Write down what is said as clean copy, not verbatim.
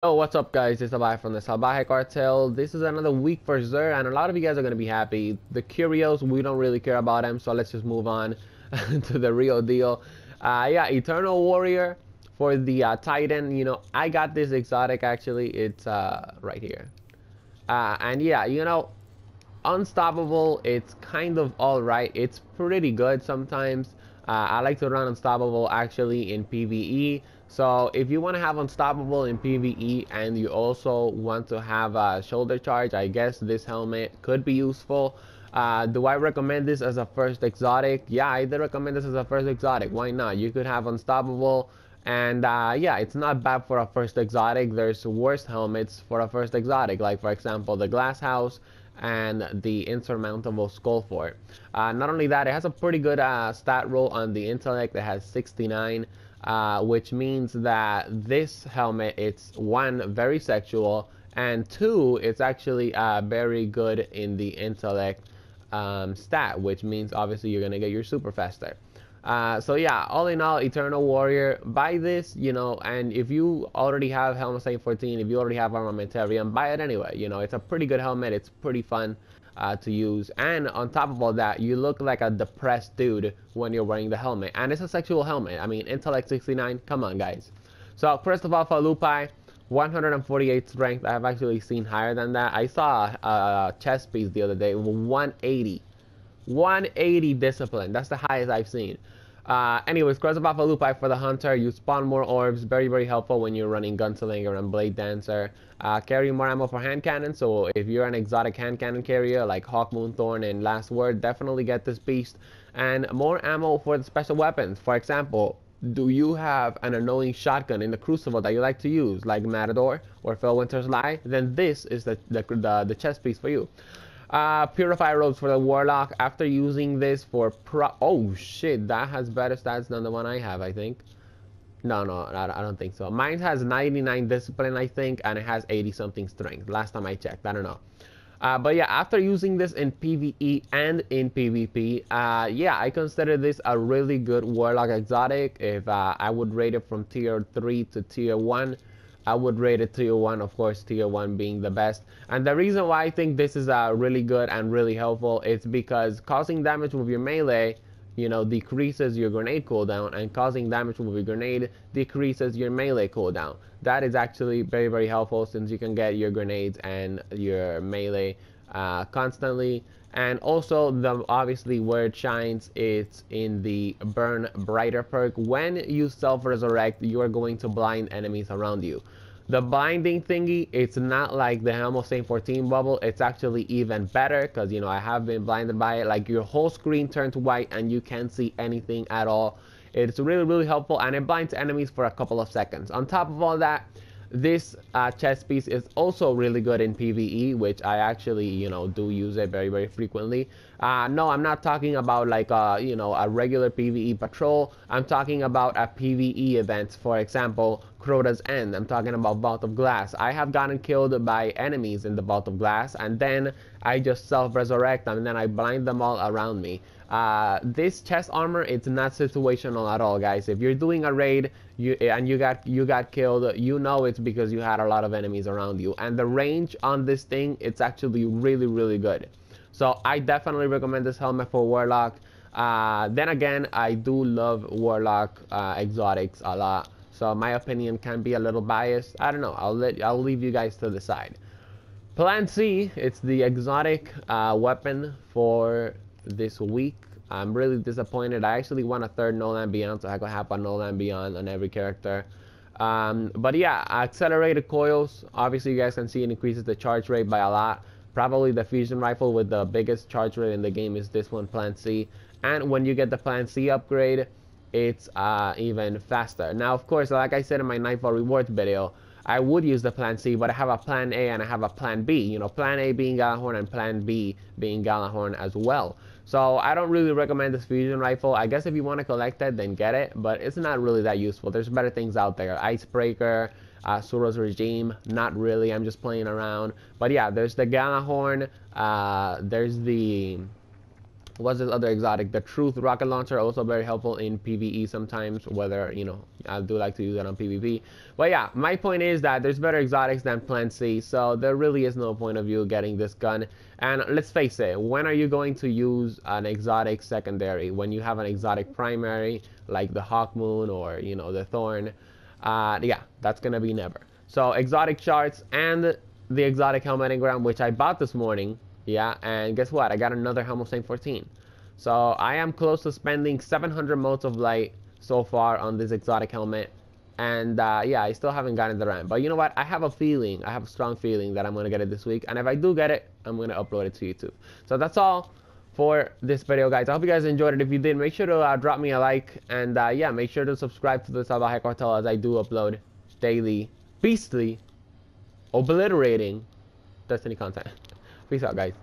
Oh, what's up, guys? It's Abai from the Salvaje Cartel. This is another week for Xur, and a lot of you guys are going to be happy. The Curios, we don't really care about them, so let's just move on to the real deal. Yeah, Eternal Warrior for the Titan. I got this exotic, actually. It's right here. And yeah, Unstoppable, it's kind of alright. It's pretty good sometimes. I like to run Unstoppable actually in PvE. So if you want to have Unstoppable in PvE and you also want to have a shoulder charge, I guess this helmet could be useful. Do I recommend this as a first exotic? Yeah, I did recommend this as a first exotic. Why not? You could have Unstoppable. And yeah, it's not bad for a first exotic. There's worse helmets for a first exotic, like for example the Glass House and the Insurmountable Skull Fort. Not only that, it has a pretty good stat roll on the intellect. It has 69, which means that this helmet, it's one, very sexual, and two, it's actually very good in the intellect stat, which means obviously you're gonna get your super faster. So yeah, all in all, Eternal Warrior, buy this, and if you already have Helmet Saint 14, if you already have Armamentarium, buy it anyway. It's a pretty good helmet, it's pretty fun to use, and on top of all that, you look like a depressed dude when you're wearing the helmet, and it's a sexual helmet. I mean, Intellect 69, come on, guys. So first of all, for Lupai, 148 strength. I have actually seen higher than that. I saw a chest piece the other day, 180. 180 discipline. That's the highest I've seen. Anyways, cross of Alpha Lupai for the Hunter. You spawn more orbs. Very, very helpful when you're running Gunslinger and Blade Dancer. Carry more ammo for hand cannon. So if you're an exotic hand cannon carrier like Hawk, Moonthorn, and Last Word, definitely get this beast. And more ammo for the special weapons. For example, do you have an annoying shotgun in the Crucible that you like to use, like Matador or Fellwinter's Lie? Then this is the chest piece for you. Purify robes for the Warlock. After using this for oh shit, that has better stats than the one I have, I think. No, I don't think so. Mine has 99 discipline, I think, and it has 80 something strength. Last time I checked, I don't know. But yeah, after using this in PvE and in PvP, yeah, I consider this a really good Warlock exotic. If I would rate it from tier 3 to tier 1, I would rate it tier 1, of course, tier 1 being the best. And the reason why I think this is really good and really helpful is because causing damage with your melee, decreases your grenade cooldown, and causing damage with your grenade decreases your melee cooldown. That is actually very, very helpful since you can get your grenades and your melee constantly. And also, obviously where it shines is in the Burn Brighter perk. When you self-resurrect, you are going to blind enemies around you. The blinding thingy, it's not like the Helmet Saint 14 bubble. It's actually even better because, I have been blinded by it. Like, your whole screen turns white and you can't see anything at all. It's really, really helpful, and it blinds enemies for a couple of seconds. On top of all that, this chest piece is also really good in PvE, which I actually, do use it very, very frequently. No, I'm not talking about like, a regular PvE patrol. I'm talking about a PvE event. For example, Crota's End. I'm talking about Vault of Glass. I have gotten killed by enemies in the Vault of Glass, and then I just self-resurrect them, and then I blind them all around me. This chest armor, it's not situational at all, guys. If you're doing a raid and you got killed, it's because you had a lot of enemies around you, and the range on this thing, it's actually really, really good. So I definitely recommend this helmet for Warlock. Then again, I do love Warlock exotics a lot, so my opinion can be a little biased. I don't know. I'll leave you guys to decide. Plan C, it's the exotic weapon for this week. I'm really disappointed. I actually want a third Nolan Beyond, so I could have a Nolan Beyond on every character. But yeah, accelerated coils. Obviously, you guys can see it increases the charge rate by a lot. Probably the fusion rifle with the biggest charge rate in the game is this one, Plan C. And when you get the Plan C upgrade, it's even faster. Now, of course, like I said in my Nightfall Rewards video, I would use the Plan C, but I have a Plan A and I have a Plan B. Plan A being Gallahorn and Plan B being Gallahorn as well. So I don't really recommend this fusion rifle. I guess if you want to collect it, then get it, but it's not really that useful. There's better things out there. Icebreaker, Suro's Regime, not really. I'm just playing around. But yeah, there's the Gallahorn. There's the what's this other exotic? The Truth rocket launcher, also very helpful in PvE sometimes, whether, you know, I do like to use it on PvP. But yeah, my point is that there's better exotics than Plan C, so there really is no point of you getting this gun. And let's face it, when are you going to use an exotic secondary? When you have an exotic primary, like the Hawk Moon or, you know, the Thorn. Yeah, that's gonna be never. So exotic charts and the exotic helmet engram, which I bought this morning. Yeah, and guess what? I got another Helmholtz 14. So I am close to spending 700 motes of light so far on this exotic helmet. And yeah, I still haven't gotten the RAM. But you know what? I have a feeling, I have a strong feeling that I'm going to get it this week. And if I do get it, I'm going to upload it to YouTube. So that's all for this video, guys. I hope you guys enjoyed it. If you did, make sure to drop me a like. And yeah, make sure to subscribe to the Salvaje Cartel, as I do upload daily, beastly, obliterating Destiny content. Peace out, guys.